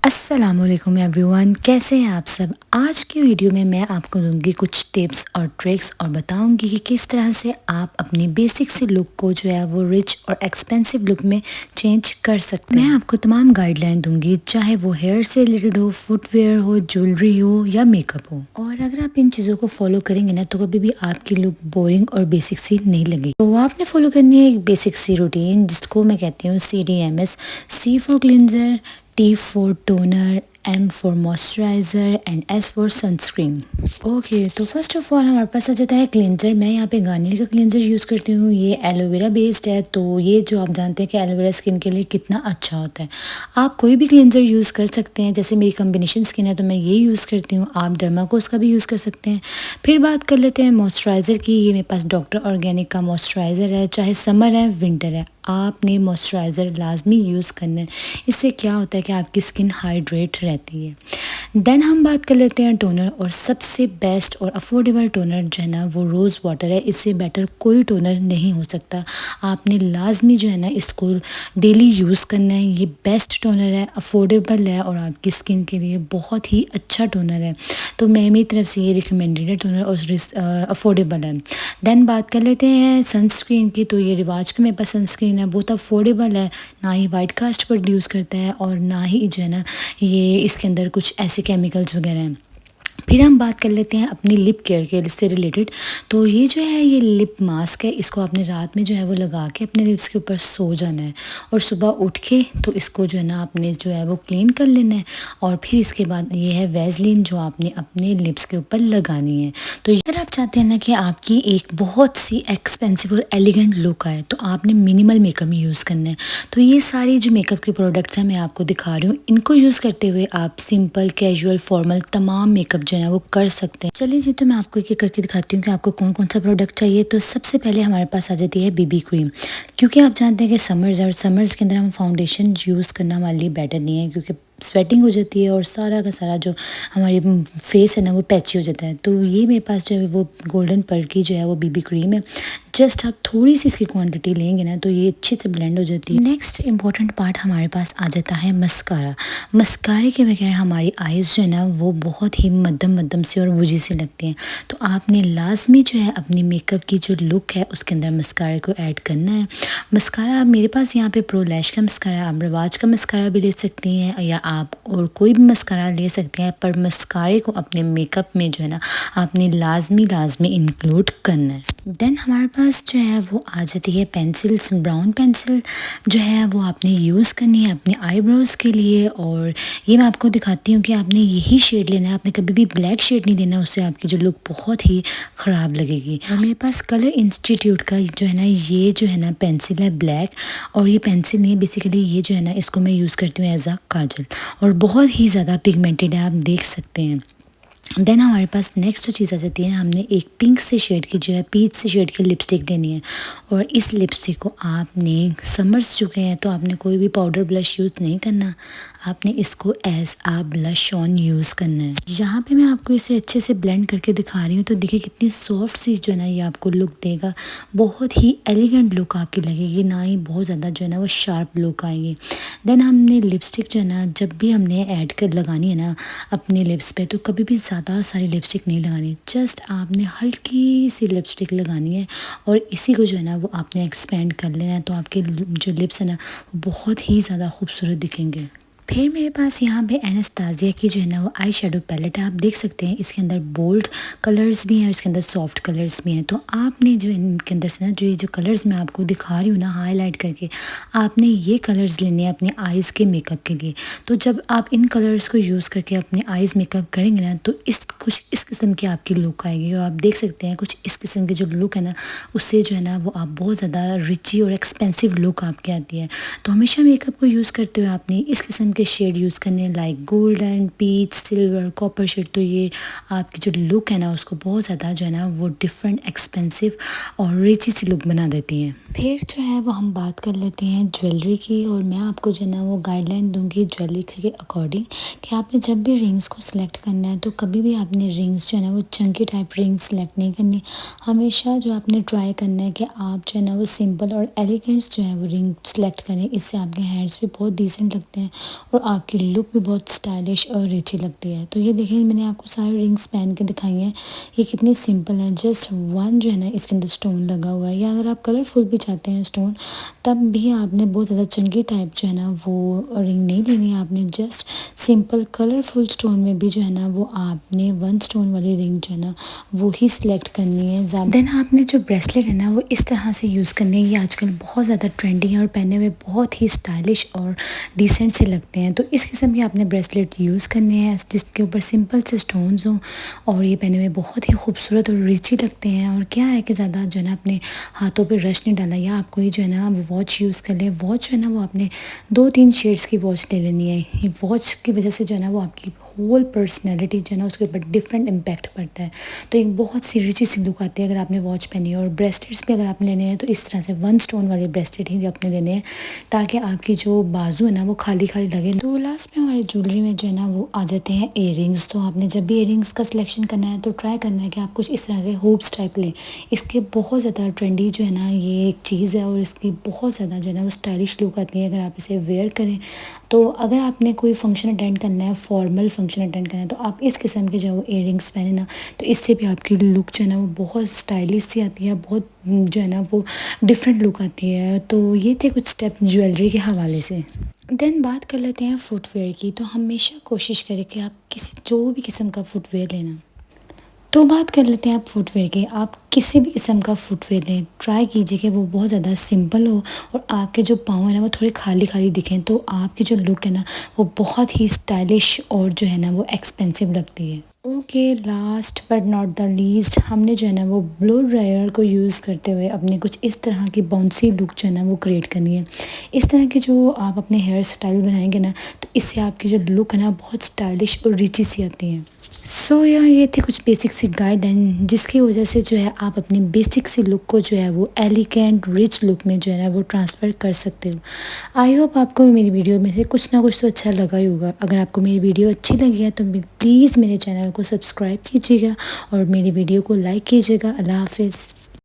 अस्सलामुअलैकुम एवरीवन, कैसे हैं आप सब। आज की वीडियो में मैं आपको दूंगी कुछ टिप्स और ट्रिक्स और बताऊंगी कि किस तरह से आप अपनी बेसिक सी लुक को जो है वो रिच और एक्सपेंसिव लुक में चेंज कर सकते हैं। मैं आपको तमाम गाइडलाइन दूंगी, चाहे वो हेयर से रिलेटेड हो, फुटवेयर हो, ज्वेलरी हो या मेकअप हो। और अगर आप इन चीज़ों को फॉलो करेंगे ना तो कभी भी आपकी लुक बोरिंग और बेसिक सी नहीं लगेगी। तो आपने फॉलो करनी है एक बेसिक सी रूटीन जिसको मैं कहती हूँ CDMS। C for cleanser, T for toner, M for moisturizer and S for sunscreen। Okay, तो फर्स्ट ऑफ ऑल हमारे पास आ जाता है क्लिनजर। मैं यहाँ पे गार्नियर का क्लिनजर यूज़ करती हूँ। ये एलोवेरा बेस्ड है, तो ये जो आप जानते हैं कि एलोवेरा स्किन के लिए कितना अच्छा होता है। आप कोई भी क्लिनजर यूज़ कर सकते हैं, जैसे मेरी कम्बिनेशन स्किन है तो मैं ये यूज़ करती हूँ। आप डर्माकोस का भी यूज़ कर सकते हैं। फिर बात कर लेते हैं मॉइस्चराइज़र की। ये मेरे पास डॉक्टर ऑर्गेनिक का मॉइस्चराइज़र है। चाहे समर है विंटर है, आपने मॉइस्चराइज़र लाजमी यूज़ करना है। इससे क्या होता है कि आपकी स्किन हाइड्रेट रहती है। देन हम बात कर लेते हैं टोनर, और सबसे बेस्ट और अफोर्डेबल टोनर जो है ना वो रोज़ वाटर है। इससे बेटर कोई टोनर नहीं हो सकता। आपने लाजमी जो है ना इसको डेली यूज़ करना है। ये बेस्ट टोनर है, अफोर्डेबल है और आपकी स्किन के लिए बहुत ही अच्छा टोनर है। तो मैं मेरी तरफ से ये रिकमेंडेड है टोनर और अफोर्डेबल है। देन बात कर लेते हैं सनस्क्रीन की। तो ये रिवाज का मेरे पास सनस्क्रीन है, बहुत अफोर्डेबल है, ना ही वाइट कास्ट प्रोड्यूस करता है और ना ही जो है ना ये इसके अंदर कुछ ऐसे केमिकल्स वगैरह हैं। फिर हम बात कर लेते हैं अपनी लिप केयर के से रिलेटेड। तो ये जो है ये लिप मास्क है। इसको आपने रात में जो है वो लगा के अपने लिप्स के ऊपर सो जाना है और सुबह उठ के तो इसको जो है ना आपने जो है वो क्लीन कर लेना है। और फिर इसके बाद ये है वैसलीन जो आपने अपने लिप्स के ऊपर लगानी है। तो अगर आप चाहते हैं ना कि आपकी एक बहुत सी एक्सपेंसिव और एलिगेंट लुक आए तो आपने मिनिमल मेकअप यूज़ करना है। तो ये सारी जो मेकअप के प्रोडक्ट्स हैं मैं आपको दिखा रही हूँ। इनको यूज़ करते हुए आप सिंपल, कैजुअल, फॉर्मल तमाम मेकअप जो है ना वो कर सकते हैं। चलिए जी, तो मैं आपको एक एक करके दिखाती हूँ कि आपको कौन कौन सा प्रोडक्ट चाहिए। तो सबसे पहले हमारे पास आ जाती है BB क्रीम, क्योंकि आप जानते हैं कि समर्स के अंदर हम फाउंडेशन यूज़ करना हमारे लिए बेटर नहीं है, क्योंकि स्वेटिंग हो जाती है और सारा का सारा जो हमारी फेस है ना वो पैची हो जाता है। तो ये मेरे पास जो है वो गोल्डन पर्ल की जो है वो BB क्रीम है। जस्ट आप थोड़ी सी इसकी क्वांटिटी लेंगे ना तो ये अच्छे से ब्लेंड हो जाती है। नेक्स्ट इंपॉर्टेंट पार्ट हमारे पास आ जाता है मस्कारा। मस्कारे के बगैर हमारी आइज़ जो है ना वो बहुत ही मध्यम सी और बुझी सी लगती हैं। तो आपने लाजमी जो है अपनी मेकअप की जो लुक है उसके अंदर मस्कारे को ऐड करना है। मस्कारा मेरे पास यहाँ पे प्रो लैश का मस्कारा, आप रिवाज का मस्कारा भी ले सकती हैं या आप और कोई भी मस्कारा ले सकते हैं, पर मस्कारे को अपने मेकअप में जो है ना आपने लाजमी इंक्लूड करना है। देन हमारे पास जो है वो आ जाती है पेंसिल्स। ब्राउन पेंसिल जो है वो आपने यूज़ करनी है अपने आईब्रोज़ के लिए, और ये मैं आपको दिखाती हूँ कि आपने यही शेड लेना है। आपने कभी भी ब्लैक शेड नहीं लेना, उससे आपकी जो लुक बहुत ही ख़राब लगेगी। और मेरे पास कलर इंस्टीट्यूट का जो है ना ये जो है ना पेंसिल है ब्लैक, और ये पेंसिल नहीं है बेसिकली, ये जो है ना इसको मैं यूज़ करती हूँ एज अ काजल, और बहुत ही ज़्यादा पिगमेंटेड है, आप देख सकते हैं। देन हमारे पास नेक्स्ट जो चीज़ आ जाती है, हमने एक पिंक से शेड की जो है पीच से शेड की लिपस्टिक लेनी है। और इस लिपस्टिक को आपने समर्स चुके हैं तो आपने कोई भी पाउडर ब्लश यूज़ नहीं करना, आपने इसको as a blush on use करना है। यहाँ पे मैं आपको इसे अच्छे से ब्लेंड करके दिखा रही हूँ, तो देखिए कितनी सॉफ्ट सी जो है ना ये आपको लुक देगा। बहुत ही एलिगेंट लुक आपकी लगेगी, ना ही बहुत ज़्यादा जो है ना वो शार्प लुक आएगी। देन हमने लिपस्टिक जो है ना जब भी हमने ऐड कर लगानी है ना अपने लिप्स पे, तो कभी भी ज़्यादा सारी लिपस्टिक नहीं लगानी। जस्ट आपने हल्की सी लिपस्टिक लगानी है और इसी को जो है ना वो आपने एक्सपेंड कर लेना है, तो आपके जो लिप्स है ना वो बहुत ही ज़्यादा खूबसूरत दिखेंगे। फिर मेरे पास यहाँ पे एनास्तासिया की जो है ना वो आई शेडो पैलेट है। आप देख सकते हैं इसके अंदर बोल्ड कलर्स भी हैं, इसके अंदर सॉफ्ट कलर्स भी हैं। तो आपने जो इनके अंदर से ना जो ये जो कलर्स मैं आपको दिखा रही हूँ ना हाईलाइट करके, आपने ये कलर्स लेने हैं अपने आइज़ के मेकअप के लिए। तो जब आप इन कलर्स को यूज़ करके अपने आइज़ मेकअप करेंगे ना तो कुछ इस किस्म की आपकी लुक आएगी। और आप देख सकते हैं कुछ इस किस्म की जो लुक है ना उससे जो है ना वो आप बहुत ज़्यादा रिची और एक्सपेंसिव लुक आपकी आती है। तो हमेशा मेकअप को यूज़ करते हुए आपने इस किस्म के शेड यूज़ करने, like golden, peach, silver, copper shade. तो ये आपकी जो लुक है ना उसको बहुत ज़्यादा जो है ना वो डिफरेंट, एक्सपेंसिव और रिची सी लुक बना देती है। फिर जो है वो हम बात कर लेते हैं ज्वेलरी की, और मैं आपको जो है ना वो गाइडलाइन दूंगी ज्वेलरी के अकॉर्डिंग कि आपने जब भी रिंग्स को सिलेक्ट करना है तो कभी भी आपने रिंग्स जो है ना वो चंकी टाइप रिंग्स सिलेक्ट नहीं करनी। हमेशा जो आपने ट्राई करना है कि आप जो है ना वो सिंपल और एलिगेंट्स जो है वो रिंग सेलेक्ट करें। इससे आपके हैंड्स भी बहुत डिसेंट लगते हैं और आपकी लुक भी बहुत स्टाइलिश और रिची लगती है। तो ये देखिए मैंने आपको सारे रिंग्स पहन के दिखाई हैं। ये कितनी सिंपल है, जस्ट वन जो है ना इसके अंदर स्टोन लगा हुआ है, या अगर आप कलरफुल भी चाहते हैं स्टोन तब भी आपने बहुत ज़्यादा चंकी टाइप जो है ना वो रिंग नहीं लेनी है। आपने जस्ट सिंपल कलरफुल स्टोन में भी जो है ना वो आपने वन स्टोन वाली रिंग जो है ना वो ही सिलेक्ट करनी है। ज़्यादा देन आपने जो ब्रेसलेट है ना वो इस तरह से यूज़ करनी है। ये आजकल बहुत ज़्यादा ट्रेंडिंग है और पहनने में बहुत ही स्टाइलिश और डिसेंट से लगते हैं। तो इस किस्म के आपने ब्रेसलेट यूज़ करने हैं जिसके ऊपर सिंपल से स्टोन्स हों और ये पहनने में बहुत ही खूबसूरत और रिची लगते हैं। और क्या है कि ज़्यादा जो है ना अपने हाथों पे रश नहीं डाला, या आपको ये जो है ना वो वॉच यूज़ कर लें। वॉच जो है ना वो आपने 2-3 शेड्स की वॉच ले लेनी है। ये वॉच की वजह से जो है ना वो आपकी होल पर्सनैलिटी जो है ना उसके ऊपर डिफरेंट इम्पैक्ट पड़ता है। तो एक बहुत सी रिची सी लुक आती है अगर आपने वॉच पहनी है। और ब्रेसलेट्स भी अगर आपने लेने हैं तो इस तरह से वन स्टोन वाले ब्रेसलेट ही आपने लेने हैं ताकि आपकी जो बाजू है ना वो खाली खाली लगे। तो लास्ट में हमारी ज्वेलरी में जो है ना वो आ जाते हैं इयररिंग्स। तो आपने जब भी इयररिंग्स का सिलेक्शन करना है तो ट्राई करना है कि आप कुछ इस तरह के हुप्स टाइप लें। इसके बहुत ज़्यादा ट्रेंडी जो है ना ये एक चीज़ है और इसकी बहुत ज़्यादा जो है ना वो स्टाइलिश लुक आती है अगर आप इसे वेयर करें। तो अगर आपने कोई फंक्शन अटेंड करना है, फॉर्मल फंक्शन अटेंड करना है, तो आप इस किस्म के जो इयररिंग्स पहने ना तो इससे भी आपकी लुक जो है ना वो बहुत स्टाइलिश सी आती है, बहुत जो है ना वो डिफरेंट लुक आती है। तो ये थे कुछ स्टेप ज्वेलरी के हवाले से। देन बात कर लेते हैं फुटवेयर की। तो हमेशा कोशिश करें कि आप किसी जो भी किस्म का फुटवेयर लेना, तो बात कर लेते हैं आप फुटवेयर की। आप किसी भी किस्म का फुटवेयर लें, ट्राई कीजिए कि वो बहुत ज़्यादा सिंपल हो और आपके जो पाँव है ना वो थोड़े खाली खाली दिखें, तो आपकी जो लुक है ना वो बहुत ही स्टाइलिश और जो है ना वो एक्सपेंसिव लगती है। Okay, last but not the least हमने जो है ना वो ब्लो ड्रायर को यूज़ करते हुए अपने कुछ इस तरह की बाउंसी लुक जो है ना वो क्रिएट करनी है। इस तरह की जो आप अपने हेयर स्टाइल बनाएंगे ना तो इससे आपकी जो लुक है ना बहुत स्टाइलिश और रिची सी आती है। सो ये थी कुछ बेसिक सी गाइडलाइन जिसकी वजह से जो है आप अपनी बेसिक सी लुक को जो है वो एलिगेंट रिच लुक में जो है ना वो ट्रांसफ़र कर सकते हो। आई होप आपको मेरी वीडियो में से कुछ ना कुछ तो अच्छा लगा ही होगा। अगर आपको मेरी वीडियो अच्छी लगी है तो प्लीज़ मेरे चैनल को सब्सक्राइब कीजिएगा और मेरी वीडियो को लाइक कीजिएगा। अल्लाह हाफिज़।